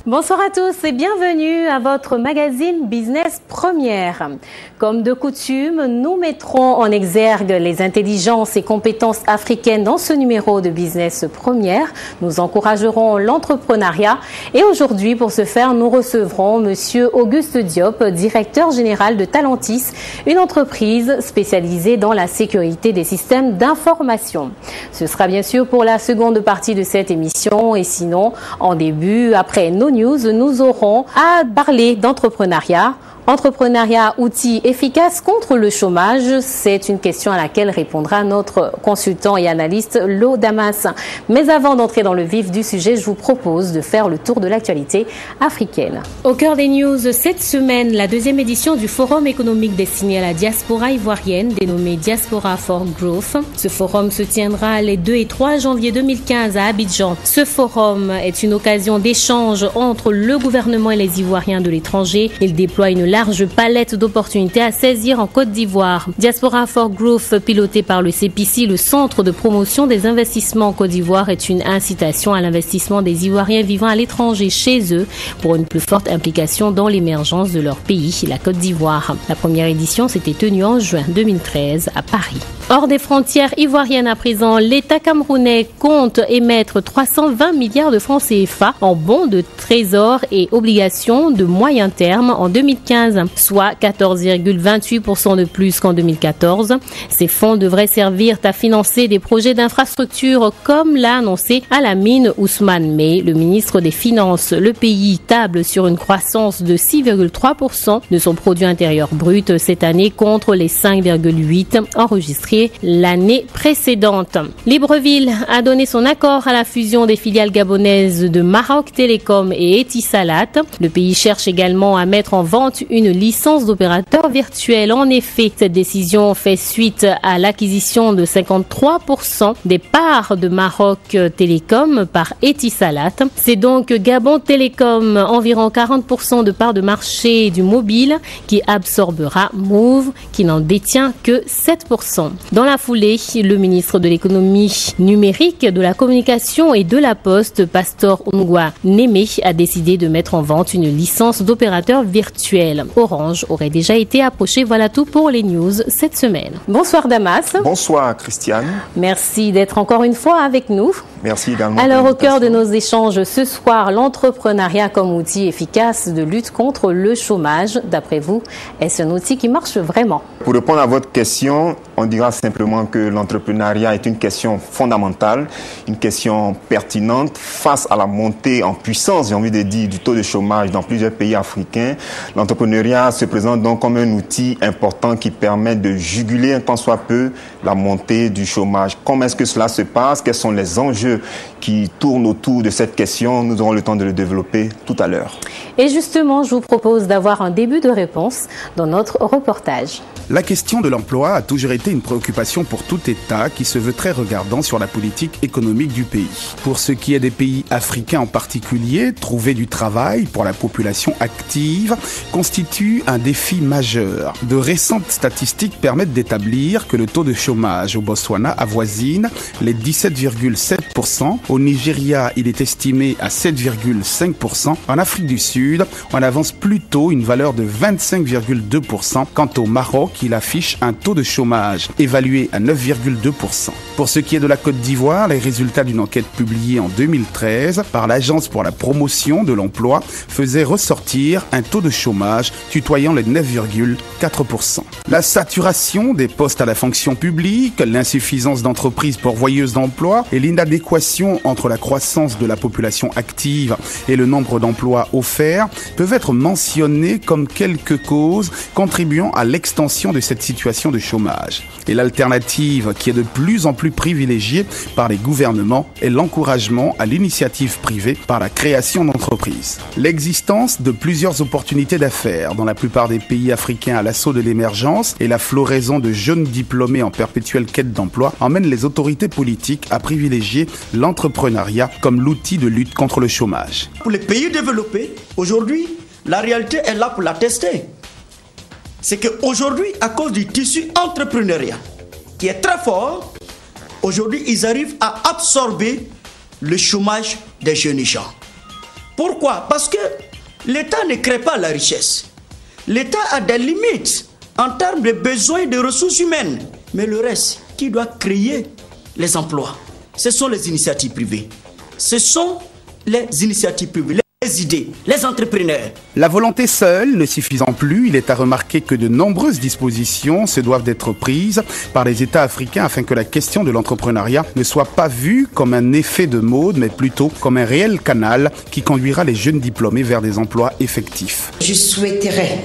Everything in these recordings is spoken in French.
Bonsoir à tous et bienvenue à votre magazine Business Première. Comme de coutume, nous mettrons en exergue les intelligences et compétences africaines dans ce numéro de Business Première. Nous encouragerons l'entrepreneuriat et aujourd'hui, pour ce faire, nous recevrons Monsieur Auguste Diop, directeur général de Talentis, une entreprise spécialisée dans la sécurité des systèmes d'information. Ce sera bien sûr pour la seconde partie de cette émission et sinon, en début, après nos news, nous aurons à parler d'entrepreneuriat. Entrepreneuriat, outil efficace contre le chômage, c'est une question à laquelle répondra notre consultant et analyste Lo Damas. Mais avant d'entrer dans le vif du sujet, je vous propose de faire le tour de l'actualité africaine. Au cœur des news cette semaine, la deuxième édition du forum économique destiné à la diaspora ivoirienne, dénommé Diaspora for Growth. Ce forum se tiendra les 2 et 3 janvier 2015 à Abidjan. Ce forum est une occasion d'échange entre le gouvernement et les Ivoiriens de l'étranger. Il déploie une large palette d'opportunités à saisir en Côte d'Ivoire. Diaspora for Growth, piloté par le CPC, le Centre de promotion des investissements en Côte d'Ivoire, est une incitation à l'investissement des Ivoiriens vivant à l'étranger chez eux pour une plus forte implication dans l'émergence de leur pays, la Côte d'Ivoire. La première édition s'était tenue en juin 2013 à Paris. Hors des frontières ivoiriennes à présent, l'État camerounais compte émettre 320 milliards de francs CFA en bons de trésor et obligations de moyen terme en 2015. Soit 14,28% de plus qu'en 2014. Ces fonds devraient servir à financer des projets d'infrastructure comme l'a annoncé Alamine Ousmane May, le ministre des Finances. Le pays table sur une croissance de 6,3% de son produit intérieur brut cette année contre les 5,8% enregistrés l'année précédente. Libreville a donné son accord à la fusion des filiales gabonaises de Maroc Télécom et Etisalat. Le pays cherche également à mettre en vente une licence d'opérateur virtuel. En effet, cette décision fait suite à l'acquisition de 53% des parts de Maroc Télécom par Etisalat. C'est donc Gabon Télécom, environ 40% de parts de marché du mobile, qui absorbera Move, qui n'en détient que 7%. Dans la foulée, le ministre de l'économie numérique, de la communication et de la poste, Pastor Ongwa Némé, a décidé de mettre en vente une licence d'opérateur virtuel. Orange aurait déjà été approché. Voilà tout pour les news cette semaine. Bonsoir Damas. Bonsoir Christiane. Merci d'être encore une fois avec nous. Merci également. Alors au cœur de nos échanges ce soir, l'entrepreneuriat comme outil efficace de lutte contre le chômage. D'après vous, est-ce un outil qui marche vraiment? Pour répondre à votre question, on dira simplement que l'entrepreneuriat est une question fondamentale, une question pertinente face à la montée en puissance, j'ai envie de dire, du taux de chômage dans plusieurs pays africains. L'entrepreneuriat se présente donc comme un outil important qui permet de juguler un tant soit peu la montée du chômage. Comment est-ce que cela se passe? Quels sont les enjeux qui tournent autour de cette question? Nous aurons le temps de le développer tout à l'heure. Et justement, je vous propose d'avoir un début de réponse dans notre reportage. La question de l'emploi a toujours été une préoccupation pour tout État qui se veut très regardant sur la politique économique du pays. Pour ce qui est des pays africains en particulier, trouver du travail pour la population active constitue un défi majeur. De récentes statistiques permettent d'établir que le taux de chômage au Botswana avoisine les 17,7%. Au Nigeria, il est estimé à 7,5%. En Afrique du Sud, on avance plutôt une valeur de 25,2%. Quant au Maroc, il affiche un taux de chômage évalué à 9,2%. Pour ce qui est de la Côte d'Ivoire, les résultats d'une enquête publiée en 2013 par l'Agence pour la promotion de l'emploi faisaient ressortir un taux de chômage tutoyant les 9,4%. La saturation des postes à la fonction publique, l'insuffisance d'entreprises pourvoyeuses d'emplois et l'inadéquation entre la croissance de la population active et le nombre d'emplois offerts peuvent être mentionnés comme quelques causes contribuant à l'extension de cette situation de chômage. Et l'alternative qui est de plus en plus privilégiée par les gouvernements est l'encouragement à l'initiative privée par la création d'entreprises. L'existence de plusieurs opportunités d'affaires dans la plupart des pays africains à l'assaut de l'émergence et la floraison de jeunes diplômés en perpétuelle quête d'emploi emmènent les autorités politiques à privilégier l'entrepreneuriat comme l'outil de lutte contre le chômage. Pour les pays développés, aujourd'hui, la réalité est là pour la tester. C'est qu'aujourd'hui, à cause du tissu entrepreneurial qui est très fort, aujourd'hui, ils arrivent à absorber le chômage des jeunes gens. Pourquoi? Parce que l'État ne crée pas la richesse. L'État a des limites en termes de besoins de ressources humaines. Mais le reste, qui doit créer les emplois? Ce sont les initiatives privées. Ce sont les initiatives privées, les idées, les entrepreneurs. La volonté seule ne suffisant plus, il est à remarquer que de nombreuses dispositions se doivent d'être prises par les États africains afin que la question de l'entrepreneuriat ne soit pas vue comme un effet de mode, mais plutôt comme un réel canal qui conduira les jeunes diplômés vers des emplois effectifs. Je souhaiterais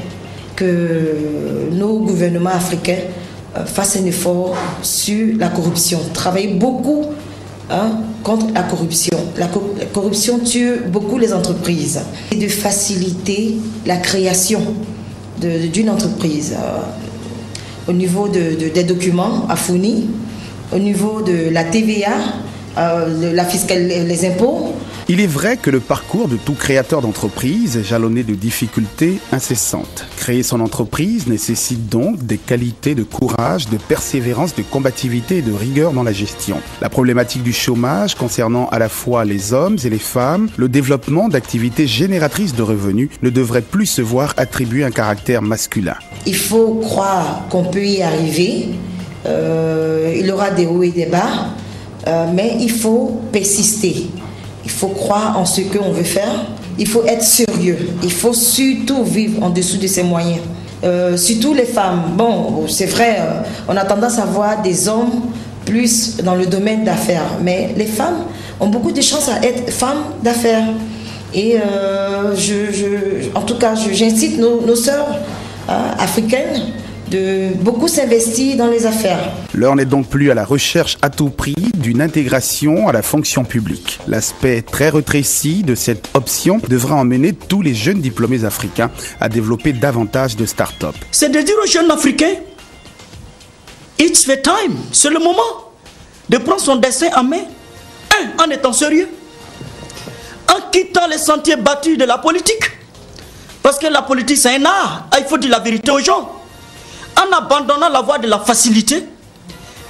que nos gouvernements africains fassent un effort sur la corruption, travaillent beaucoup contre la corruption. La corruption tue beaucoup les entreprises. Et de faciliter la création d'une entreprise au niveau des documents à fournir, au niveau de la TVA, les impôts. Il est vrai que le parcours de tout créateur d'entreprise est jalonné de difficultés incessantes. Créer son entreprise nécessite donc des qualités de courage, de persévérance, de combativité et de rigueur dans la gestion. La problématique du chômage concernant à la fois les hommes et les femmes, le développement d'activités génératrices de revenus ne devrait plus se voir attribuer un caractère masculin. Il faut croire qu'on peut y arriver. Il y aura des hauts et des bas, mais il faut persister. Il faut croire en ce qu'on veut faire. Il faut être sérieux. Il faut surtout vivre en dessous de ses moyens. Surtout les femmes. Bon, c'est vrai, on a tendance à voir des hommes plus dans le domaine d'affaires. Mais les femmes ont beaucoup de chances à être femmes d'affaires. Et en tout cas, j'incite nos sœurs africaines de beaucoup s'investir dans les affaires. L'heure n'est donc plus à la recherche à tout prix d'une intégration à la fonction publique. L'aspect très rétréci de cette option devra emmener tous les jeunes diplômés africains à développer davantage de start-up. C'est de dire aux jeunes africains, it's the time, c'est le moment de prendre son destin en main, en étant sérieux, en quittant les sentiers battus de la politique. Parce que la politique c'est un art, il faut dire la vérité aux gens. En abandonnant la voie de la facilité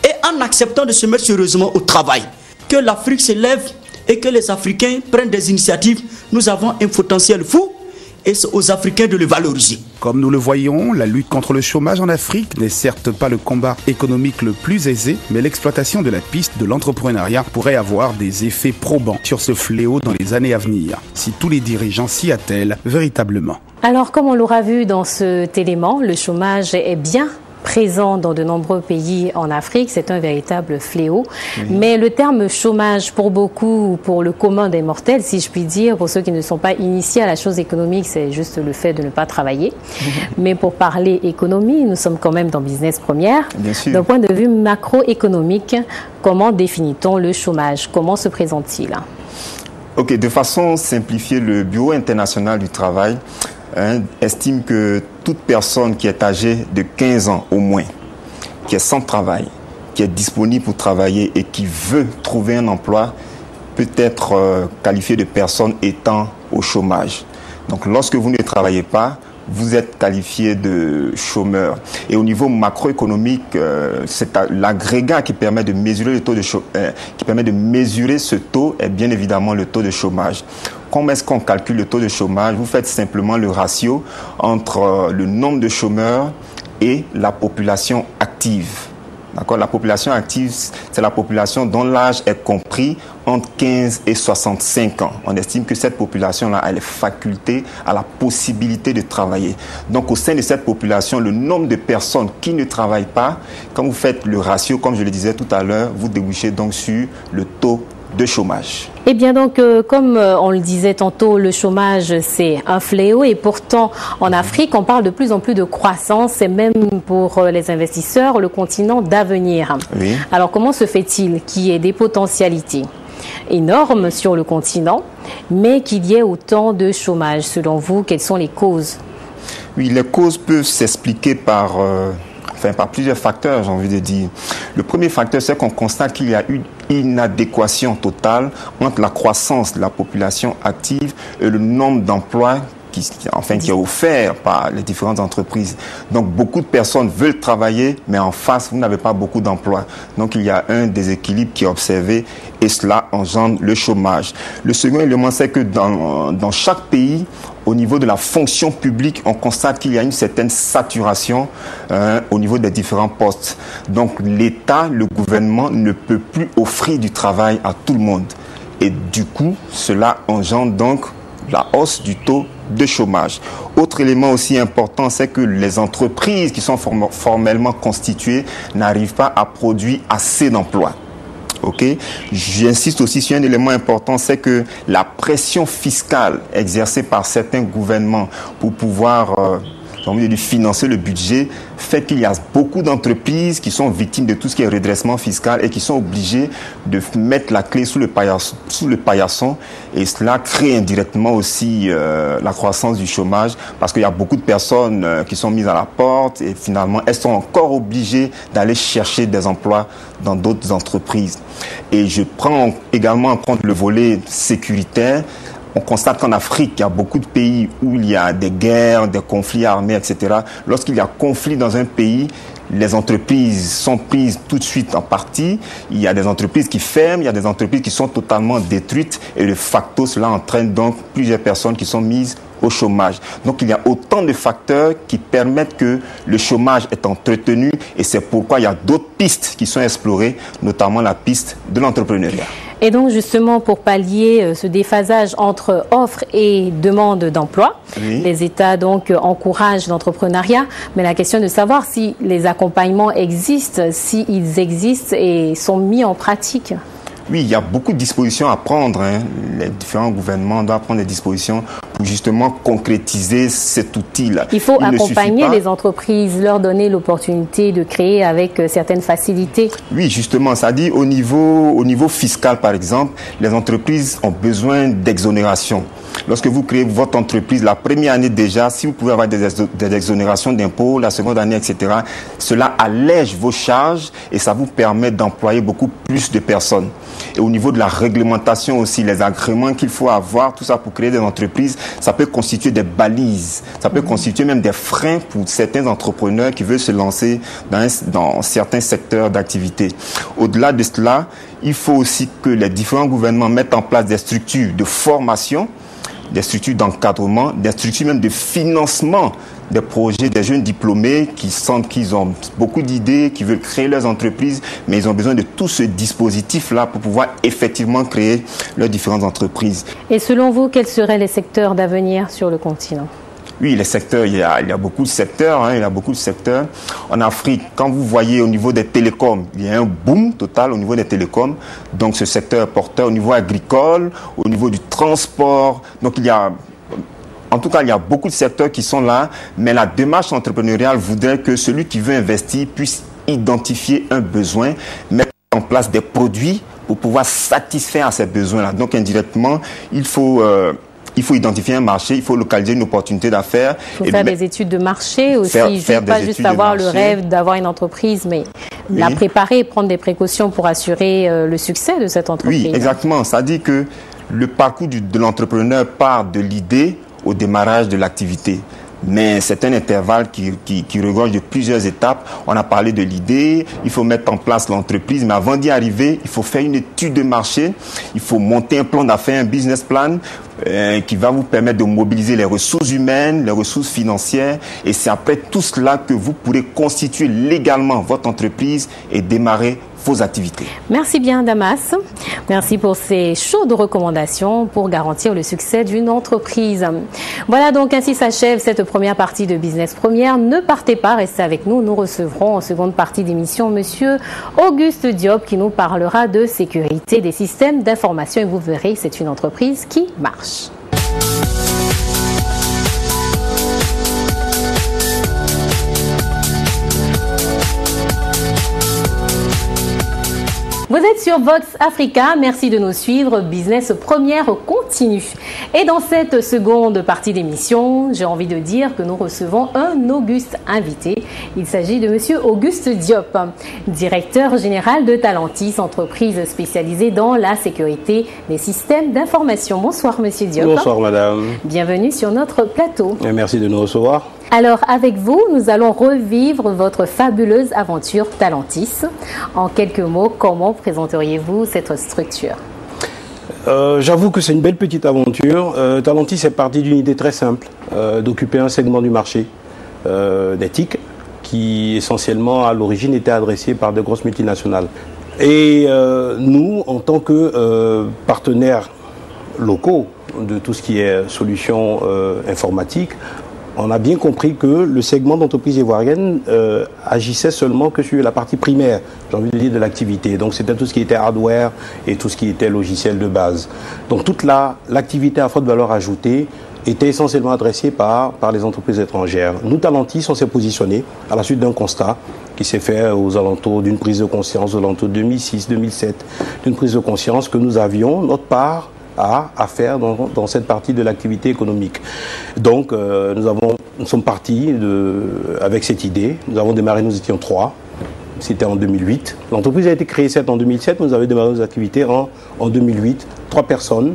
et en acceptant de se mettre sérieusement au travail. Que l'Afrique se lève et que les Africains prennent des initiatives. Nous avons un potentiel fou et c'est aux Africains de le valoriser. Comme nous le voyons, la lutte contre le chômage en Afrique n'est certes pas le combat économique le plus aisé, mais l'exploitation de la piste de l'entrepreneuriat pourrait avoir des effets probants sur ce fléau dans les années à venir, si tous les dirigeants s'y attellent véritablement. Alors, comme on l'aura vu dans cet élément, le chômage est bien présent dans de nombreux pays en Afrique, c'est un véritable fléau. Oui. Mais le terme chômage, pour beaucoup, pour le commun des mortels, si je puis dire, pour ceux qui ne sont pas initiés à la chose économique, c'est juste le fait de ne pas travailler. Mais pour parler économie, nous sommes quand même dans Business Première. D'un point de vue macroéconomique, comment définit-on le chômage? Comment se présente-t-il? Ok, de façon simplifiée, le Bureau international du travail estime que toute personne qui est âgée de 15 ans au moins, qui est sans travail, qui est disponible pour travailler et qui veut trouver un emploi, peut être qualifiée de personne étant au chômage. Donc lorsque vous ne travaillez pas, vous êtes qualifié de chômeur. Et au niveau macroéconomique, c'est l'agrégat qui permet de mesurer le taux de qui permet de mesurer ce taux est bien évidemment le taux de chômage. Comment est-ce qu'on calcule le taux de chômage? Vous faites simplement le ratio entre le nombre de chômeurs et la population active. D'accord? La population active, c'est la population dont l'âge est compris entre 15 et 65 ans. On estime que cette population-là a les facultés, a la possibilité de travailler. Donc, au sein de cette population, le nombre de personnes qui ne travaillent pas, quand vous faites le ratio, comme je le disais tout à l'heure, vous débouchez donc sur le taux de chômage. Eh bien donc, comme on le disait tantôt, le chômage c'est un fléau et pourtant en Afrique on parle de plus en plus de croissance et même pour les investisseurs le continent d'avenir. Oui. Alors comment se fait-il qu'il y ait des potentialités énormes sur le continent mais qu'il y ait autant de chômage? Selon vous, quelles sont les causes? Oui, les causes peuvent s'expliquer par plusieurs facteurs, j'ai envie de dire. Le premier facteur, c'est qu'on constate qu'il y a une inadéquation totale entre la croissance de la population active et le nombre d'emplois qui est offert par les différentes entreprises. Donc beaucoup de personnes veulent travailler, mais en face, vous n'avez pas beaucoup d'emplois. Donc il y a un déséquilibre qui est observé et cela engendre le chômage. Le second élément, c'est que dans chaque pays, au niveau de la fonction publique, on constate qu'il y a une certaine saturation au niveau des différents postes. Donc l'État, le gouvernement ne peut plus offrir du travail à tout le monde. Et du coup, cela engendre donc la hausse du taux de chômage. Autre élément aussi important, c'est que les entreprises qui sont formellement constituées n'arrivent pas à produire assez d'emplois. Okay. J'insiste aussi sur un élément important, c'est que la pression fiscale exercée par certains gouvernements pour pouvoir financer le budget fait qu'il y a beaucoup d'entreprises qui sont victimes de tout ce qui est redressement fiscal et qui sont obligées de mettre la clé sous le paillasson et cela crée indirectement aussi la croissance du chômage parce qu'il y a beaucoup de personnes qui sont mises à la porte et finalement elles sont encore obligées d'aller chercher des emplois dans d'autres entreprises. Et je prends également en compte le volet sécuritaire. On constate qu'en Afrique, il y a beaucoup de pays où il y a des guerres, des conflits armés, etc. Lorsqu'il y a conflit dans un pays, les entreprises sont prises tout de suite en partie. Il y a des entreprises qui ferment, il y a des entreprises qui sont totalement détruites et de facto, cela entraîne donc plusieurs personnes qui sont mises au chômage. Donc il y a autant de facteurs qui permettent que le chômage est entretenu et c'est pourquoi il y a d'autres pistes qui sont explorées, notamment la piste de l'entrepreneuriat. Et donc justement pour pallier ce déphasage entre offre et demande d'emploi, oui, les États donc encouragent l'entrepreneuriat, mais la question est de savoir si les accompagnements existent, s'ils existent et sont mis en pratique. Oui, il y a beaucoup de dispositions à prendre. Les différents gouvernements doivent prendre des dispositions pour justement concrétiser cet outil-là. Il faut accompagner les entreprises, leur donner l'opportunité de créer avec certaines facilités. Oui, justement, ça dit au niveau fiscal, par exemple, les entreprises ont besoin d'exonération. Lorsque vous créez votre entreprise, la première année déjà, si vous pouvez avoir des exonérations d'impôts, la seconde année, etc., cela allège vos charges et ça vous permet d'employer beaucoup plus de personnes. Et au niveau de la réglementation aussi, les agréments qu'il faut avoir, tout ça pour créer des entreprises, ça peut constituer des balises, ça peut constituer même des freins pour certains entrepreneurs qui veulent se lancer dans certains secteurs d'activité. Au-delà de cela, il faut aussi que les différents gouvernements mettent en place des structures de formation, des structures d'encadrement, des structures même de financement des projets des jeunes diplômés qui sentent qu'ils ont beaucoup d'idées, qui veulent créer leurs entreprises, mais ils ont besoin de tout ce dispositif-là pour pouvoir effectivement créer leurs différentes entreprises. Et selon vous, quels seraient les secteurs d'avenir sur le continent ? Oui, les secteurs, il y a beaucoup de secteurs, il y a beaucoup de secteurs. En Afrique, quand vous voyez au niveau des télécoms, il y a un boom total au niveau des télécoms. Donc ce secteur est porteur au niveau agricole, au niveau du transport. Donc il y a beaucoup de secteurs qui sont là, mais la démarche entrepreneuriale voudrait que celui qui veut investir puisse identifier un besoin, mettre en place des produits pour pouvoir satisfaire à ces besoins-là. Donc indirectement, il faut identifier un marché, il faut localiser une opportunité d'affaires. Il faut faire des études de marché aussi, pas juste avoir le rêve d'avoir une entreprise, mais la préparer, prendre des précautions pour assurer le succès de cette entreprise. Oui, exactement. Ça dit que le parcours de l'entrepreneur part de l'idée au démarrage de l'activité. Mais c'est un intervalle qui regorge de plusieurs étapes. On a parlé de l'idée, il faut mettre en place l'entreprise, mais avant d'y arriver, il faut faire une étude de marché, il faut monter un plan d'affaires, un business plan qui va vous permettre de mobiliser les ressources humaines, les ressources financières, et c'est après tout cela que vous pourrez constituer légalement votre entreprise et démarrer vos activités. Merci bien Damas. Merci pour ces chaudes recommandations pour garantir le succès d'une entreprise. Voilà donc ainsi s'achève cette première partie de Business Première. Ne partez pas, restez avec nous. Nous recevrons en seconde partie d'émission Monsieur Auguste Diop qui nous parlera de sécurité des systèmes d'information et vous verrez, c'est une entreprise qui marche. Vous êtes êtes sur Vox Africa, merci de nous suivre. Business Première continue. Et dans cette seconde partie d'émission, j'ai envie de dire que nous recevons un auguste invité. Il s'agit de monsieur Auguste Diop, directeur général de Talentis, entreprise spécialisée dans la sécurité des systèmes d'information. Bonsoir monsieur Diop. Bonsoir madame. Bienvenue sur notre plateau. Et merci de nous recevoir. Alors, avec vous, nous allons revivre votre fabuleuse aventure Talentis. En quelques mots, comment présenteriez-vous cette structure? J'avoue que c'est une belle petite aventure. Talentis est parti d'une idée très simple, d'occuper un segment du marché des TIC qui, essentiellement, à l'origine, était adressé par de grosses multinationales. Et nous, en tant que partenaires locaux de tout ce qui est solutions informatiques, on a bien compris que le segment d'entreprise ivoirienne agissait seulement que sur la partie primaire, j'ai envie de dire, de l'activité. Donc c'était tout ce qui était hardware et tout ce qui était logiciel de base. Donc toute l'activité à forte valeur ajoutée était essentiellement adressée par les entreprises étrangères. Nous, Talentis, on s'est positionné à la suite d'un constat qui s'est fait aux alentours d'une prise de conscience, aux alentours de 2006-2007, d'une prise de conscience que nous avions notre part à faire dans cette partie de l'activité économique. Donc nous sommes partis avec cette idée. Nous avons démarré, nous étions 3. C'était en 2008. L'entreprise a été créée en 2007, nous avons démarré nos activités en 2008. 3 personnes.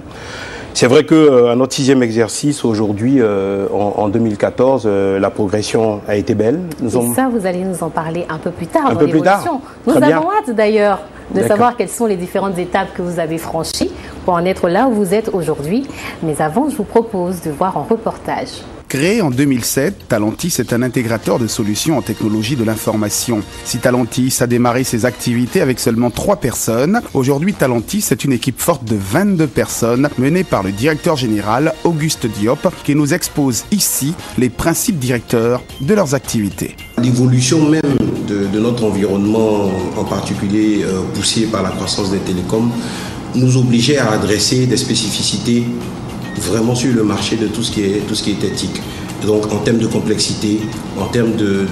C'est vrai qu'à notre 6e exercice aujourd'hui, en 2014, la progression a été belle. Ça, vous allez nous en parler un peu plus tard. Un peu plus tard. Nous avons hâte d'ailleurs de savoir quelles sont les différentes étapes que vous avez franchies pour en être là où vous êtes aujourd'hui. Mais avant, je vous propose de voir en reportage. Créé en 2007, Talentis est un intégrateur de solutions en technologie de l'information. Si Talentis a démarré ses activités avec seulement 3 personnes, aujourd'hui Talentis est une équipe forte de 22 personnes menée par le directeur général Auguste Diop qui nous expose ici les principes directeurs de leurs activités. L'évolution même de notre environnement, en particulier poussé par la croissance des télécoms, nous obligeait à adresser des spécificités vraiment sur le marché de tout ce qui est éthique. Donc en termes de complexité, en termes de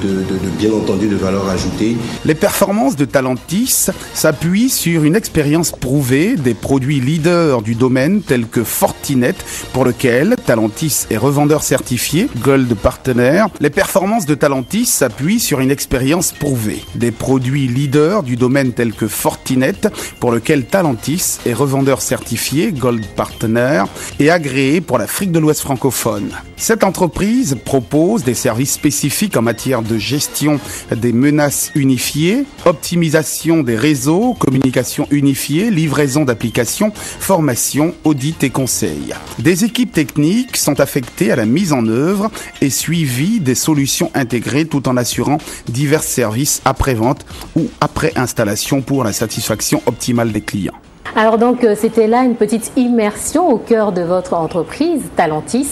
bien entendu de valeur ajoutée. Les performances de Talentis s'appuient sur une expérience prouvée des produits leaders du domaine tels que Fortinet, pour lequel Talentis est revendeur certifié, Gold Partner. Les performances de Talentis s'appuient sur une expérience prouvée des produits leaders du domaine tels que Fortinet, pour lequel Talentis est revendeur certifié, Gold Partner, et agréé pour l'Afrique de l'Ouest francophone. Cette entreprise propose des services spécifiques en matière de gestion des menaces unifiées, optimisation des réseaux, communication unifiée, livraison d'applications, formation, audit et conseil. Des équipes techniques sont affectées à la mise en œuvre et suivi des solutions intégrées tout en assurant divers services après-vente ou après installation pour la satisfaction optimale des clients. Alors donc, c'était là une petite immersion au cœur de votre entreprise, Talentis,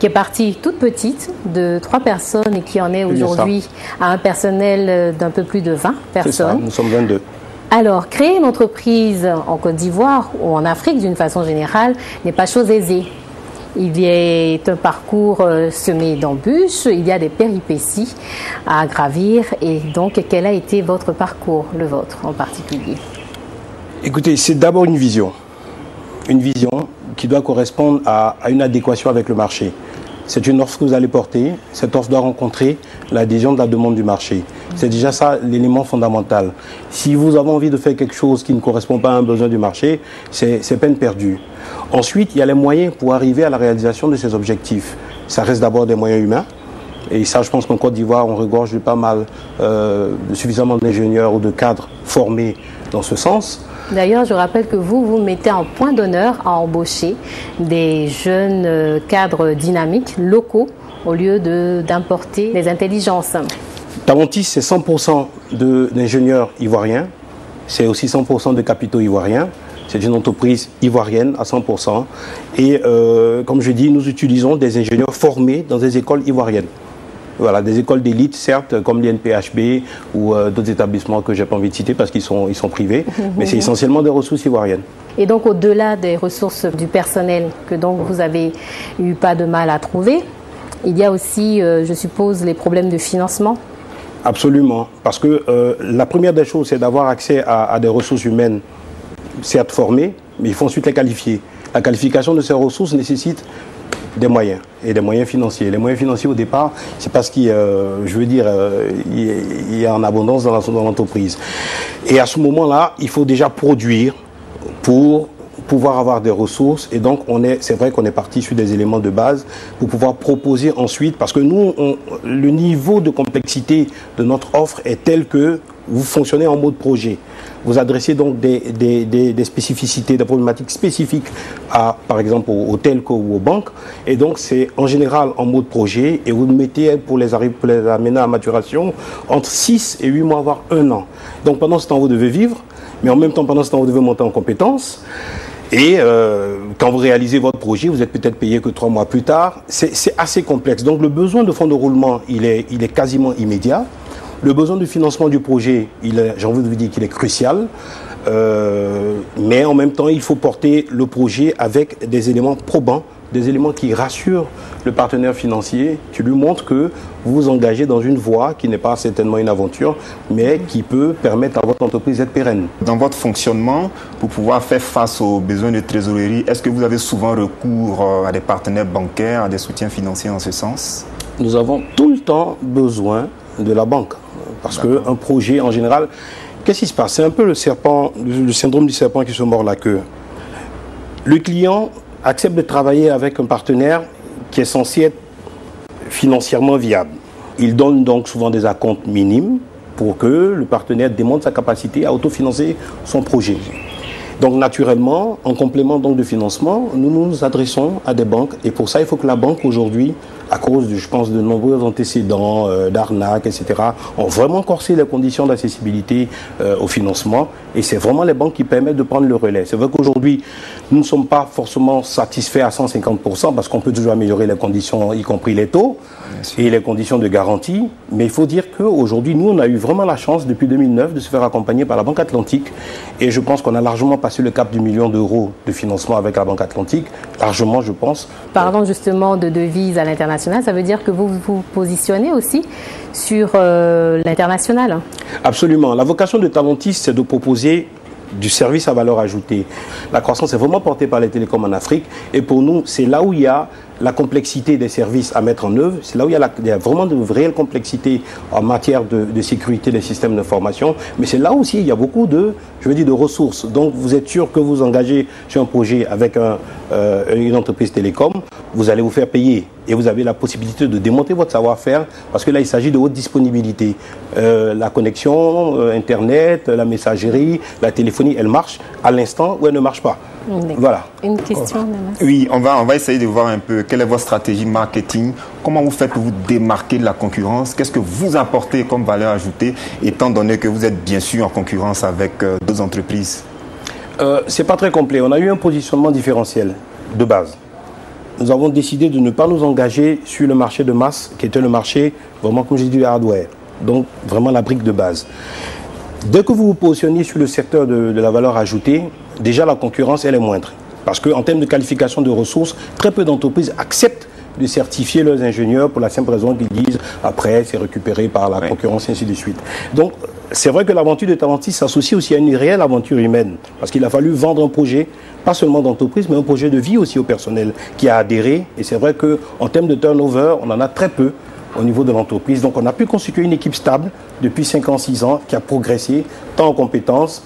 qui est partie toute petite, de 3 personnes et qui en est aujourd'hui à un personnel d'un peu plus de 20 personnes. C'est ça, nous sommes 22. Alors, créer une entreprise en Côte d'Ivoire ou en Afrique d'une façon générale n'est pas chose aisée. Il y a un parcours semé d'embûches, il y a des péripéties à gravir. Et donc, quel a été votre parcours, le vôtre en particulier ? Écoutez, c'est d'abord une vision qui doit correspondre à une adéquation avec le marché. C'est une offre que vous allez porter, cette offre doit rencontrer l'adhésion de la demande du marché. C'est déjà ça l'élément fondamental. Si vous avez envie de faire quelque chose qui ne correspond pas à un besoin du marché, c'est peine perdue. Ensuite, il y a les moyens pour arriver à la réalisation de ces objectifs. Ça reste d'abord des moyens humains. Et ça, je pense qu'en Côte d'Ivoire, on regorge de pas mal, suffisamment d'ingénieurs ou de cadres formés dans ce sens. D'ailleurs, je rappelle que vous mettez en point d'honneur à embaucher des jeunes cadres dynamiques, locaux, au lieu d'importer des intelligences. Talentis, c'est 100% d'ingénieurs ivoiriens, c'est aussi 100% de capitaux ivoiriens. C'est une entreprise ivoirienne à 100%. Et comme je dis, nous utilisons des ingénieurs formés dans des écoles ivoiriennes. Voilà, des écoles d'élite, certes, comme l'INPHB ou d'autres établissements que je n'ai pas envie de citer parce qu'ils sont privés, mais c'est essentiellement des ressources ivoiriennes. Et donc, au-delà des ressources du personnel que donc vous avez eu pas de mal à trouver, il y a aussi, je suppose, les problèmes de financement. Absolument, parce que la première des choses, c'est d'avoir accès à des ressources humaines certes former, mais il faut ensuite les qualifier. La qualification de ces ressources nécessite des moyens, et des moyens financiers. Les moyens financiers, au départ, c'est parce qu'il il y a en abondance dans l'entreprise. Et à ce moment-là, il faut déjà produire pour pouvoir avoir des ressources. Et donc, c'est vrai qu'on est parti sur des éléments de base pour pouvoir proposer ensuite, parce que nous, le niveau de complexité de notre offre est tel que vous fonctionnez en mode projet. Vous adressez donc des spécificités, des problématiques spécifiques par exemple, aux telcos ou aux banques. Et donc, c'est en général en mode projet. Et vous mettez, pour les amener à maturation, entre 6 et 8 mois, voire 1 an. Donc, pendant ce temps, vous devez vivre. Mais en même temps, pendant ce temps, vous devez monter en compétences. Et quand vous réalisez votre projet, vous êtes peut-être payé que 3 mois plus tard. C'est assez complexe. Donc, le besoin de fonds de roulement, il est quasiment immédiat. Le besoin de financement du projet, j'ai envie de vous dire qu'il est crucial, mais en même temps, il faut porter le projet avec des éléments probants, des éléments qui rassurent le partenaire financier, qui lui montrent que vous vous engagez dans une voie qui n'est pas certainement une aventure, mais qui peut permettre à votre entreprise d'être pérenne. Dans votre fonctionnement, pour pouvoir faire face aux besoins de trésorerie, est-ce que vous avez souvent recours à des partenaires bancaires, à des soutiens financiers en ce sens? Nous avons tout le temps besoin de la banque. Parce qu'un projet, en général, qu'est-ce qui se passe? C'est un peu le syndrome du serpent qui se mord la queue. Le client accepte de travailler avec un partenaire qui est censé être financièrement viable. Il donne donc souvent des acomptes minimes pour que le partenaire démontre sa capacité à autofinancer son projet. Donc naturellement, en complément donc de financement, nous nous adressons à des banques. Et pour ça, il faut que la banque aujourd'hui, à cause, je pense, de nombreux antécédents, d'arnaques, etc., ont vraiment corsé les conditions d'accessibilité au financement. Et c'est vraiment les banques qui permettent de prendre le relais. C'est vrai qu'aujourd'hui, nous ne sommes pas forcément satisfaits à 150% parce qu'on peut toujours améliorer les conditions, y compris les taux et les conditions de garantie. Mais il faut dire qu'aujourd'hui, nous, on a eu vraiment la chance, depuis 2009, de se faire accompagner par la Banque Atlantique. Et je pense qu'on a largement passé le cap du million d'euros de financement avec la Banque Atlantique. Largement, je pense. Parlons justement de devises à l'international. Ça veut dire que vous vous positionnez aussi sur l'international? Absolument. La vocation de Talentis, c'est de proposer du service à valeur ajoutée. La croissance est vraiment portée par les télécoms en Afrique. Et pour nous, c'est là où il y a la complexité des services à mettre en œuvre. C'est là où il y a vraiment de réelles complexités en matière de sécurité des systèmes d'information. Mais c'est là aussi il y a beaucoup de ressources. Donc vous êtes sûr que vous engagez sur un projet avec une entreprise télécom, vous allez vous faire payer. Et vous avez la possibilité de démonter votre savoir-faire parce que là, il s'agit de haute disponibilité. La connexion, Internet, la messagerie, la téléphonie, elle marche à l'instant où elle ne marche pas. Voilà. Une question, Namas. Oui, on va essayer de voir un peu quelle est votre stratégie marketing. Comment vous faites pour vous démarquer de la concurrence? Qu'est-ce que vous apportez comme valeur ajoutée, étant donné que vous êtes bien sûr en concurrence avec d'autres entreprises? C'est pas très complet. On a eu un positionnement différentiel de base. Nous avons décidé de ne pas nous engager sur le marché de masse, qui était le marché, vraiment, comme j'ai dit, du hardware. Donc, vraiment la brique de base. Dès que vous vous positionnez sur le secteur de la valeur ajoutée, déjà la concurrence, elle est moindre. Parce qu'en termes de qualification de ressources, très peu d'entreprises acceptent de certifier leurs ingénieurs pour la simple raison qu'ils disent après c'est récupéré par la concurrence et ainsi de suite. Donc c'est vrai que l'aventure de Talentis s'associe aussi à une réelle aventure humaine parce qu'il a fallu vendre un projet, pas seulement d'entreprise mais un projet de vie aussi au personnel qui a adhéré et c'est vrai qu'en termes de turnover on en a très peu au niveau de l'entreprise. Donc on a pu constituer une équipe stable depuis 5 ans, 6 ans qui a progressé tant en compétences.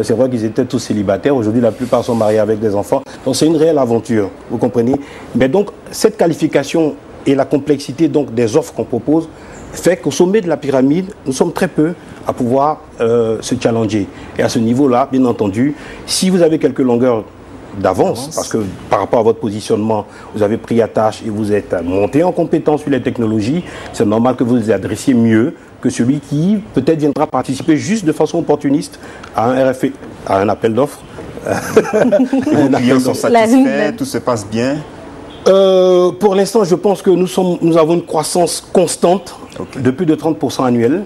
C'est vrai qu'ils étaient tous célibataires. Aujourd'hui, la plupart sont mariés avec des enfants. Donc, c'est une réelle aventure, vous comprenez. Mais donc, cette qualification et la complexité donc, des offres qu'on propose fait qu'au sommet de la pyramide, nous sommes très peu à pouvoir se challenger. Et à ce niveau-là, bien entendu, si vous avez quelques longueurs d'avance, parce que par rapport à votre positionnement, vous avez pris à tâche et vous êtes monté en compétence sur les technologies, c'est normal que vous vous adressiez mieux que celui qui peut-être viendra participer juste de façon opportuniste à un RFP, à un appel d'offres. Vos clients sont satisfaits, tout se passe bien? Pour l'instant, je pense que nous avons une croissance constante de plus de 30% annuelle.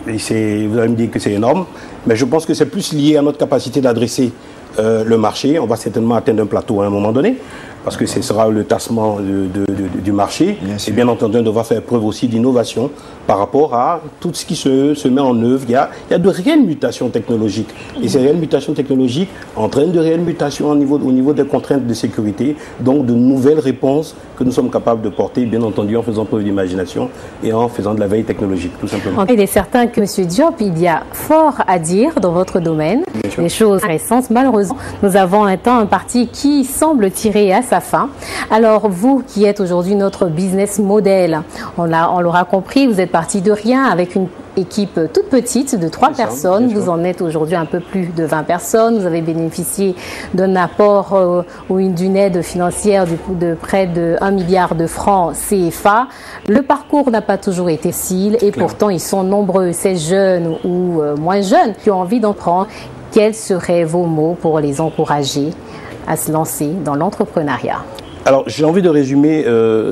Et vous allez me dire que c'est énorme, mais je pense que c'est plus lié à notre capacité d'adresser le marché. On va certainement atteindre un plateau à un moment donné. parce que ce sera le tassement du marché. Et bien entendu, on devra faire preuve aussi d'innovation par rapport à tout ce qui se met en œuvre. Il y a de réelles mutations technologiques. Et ces réelles mutations technologiques entraînent de réelles mutations au niveau des contraintes de sécurité, donc de nouvelles réponses que nous sommes capables de porter, bien entendu, en faisant preuve d'imagination et en faisant de la veille technologique, tout simplement. Il est certain que M. Diop, il y a fort à dire dans votre domaine, des choses récentes. Malheureusement, nous avons un temps imparti qui semble tirer à sa fin. Alors, vous qui êtes aujourd'hui notre business model, on l'aura compris, vous êtes parti de rien avec une équipe toute petite de 3 personnes. Vous en êtes aujourd'hui un peu plus de 20 personnes. Vous avez bénéficié d'un apport ou d'une aide financière de près de 1 milliard de francs CFA. Le parcours n'a pas toujours été facile et pourtant ils sont nombreux, ces jeunes ou moins jeunes, qui ont envie d'en prendre. Quels seraient vos mots pour les encourager à se lancer dans l'entrepreneuriat? Alors, j'ai envie de résumer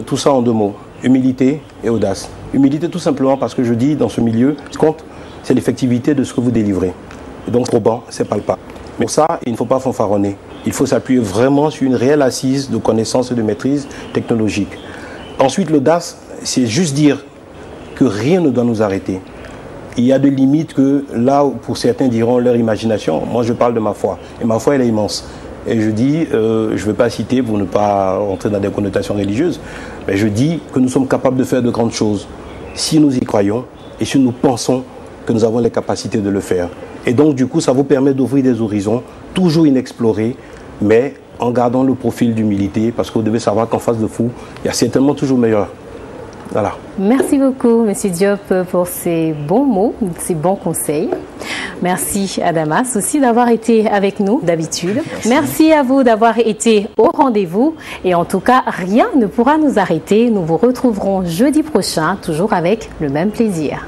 tout ça en 2 mots. Humilité et audace. Humilité tout simplement parce que je dis dans ce milieu, ce qui compte, c'est l'effectivité de ce que vous délivrez. Et donc, probant, c'est palpable. Mais pour ça, il ne faut pas fanfaronner. Il faut s'appuyer vraiment sur une réelle assise de connaissances et de maîtrise technologique. Ensuite, l'audace, c'est juste dire que rien ne doit nous arrêter. Il y a des limites que là, pour certains diront leur imagination, moi je parle de ma foi. Et ma foi, elle est immense. Et je dis, je ne vais pas citer pour ne pas entrer dans des connotations religieuses, mais je dis que nous sommes capables de faire de grandes choses si nous y croyons et si nous pensons que nous avons les capacités de le faire. Et donc, du coup, ça vous permet d'ouvrir des horizons toujours inexplorés, mais en gardant le profil d'humilité, parce que vous devez savoir qu'en face de vous, il y a certainement toujours meilleur. Voilà. Merci beaucoup, M. Diop, pour ces bons mots, ces bons conseils. Merci à Damas aussi d'avoir été avec nous d'habitude. Merci à vous d'avoir été au rendez-vous. Et en tout cas, rien ne pourra nous arrêter. Nous vous retrouverons jeudi prochain, toujours avec le même plaisir.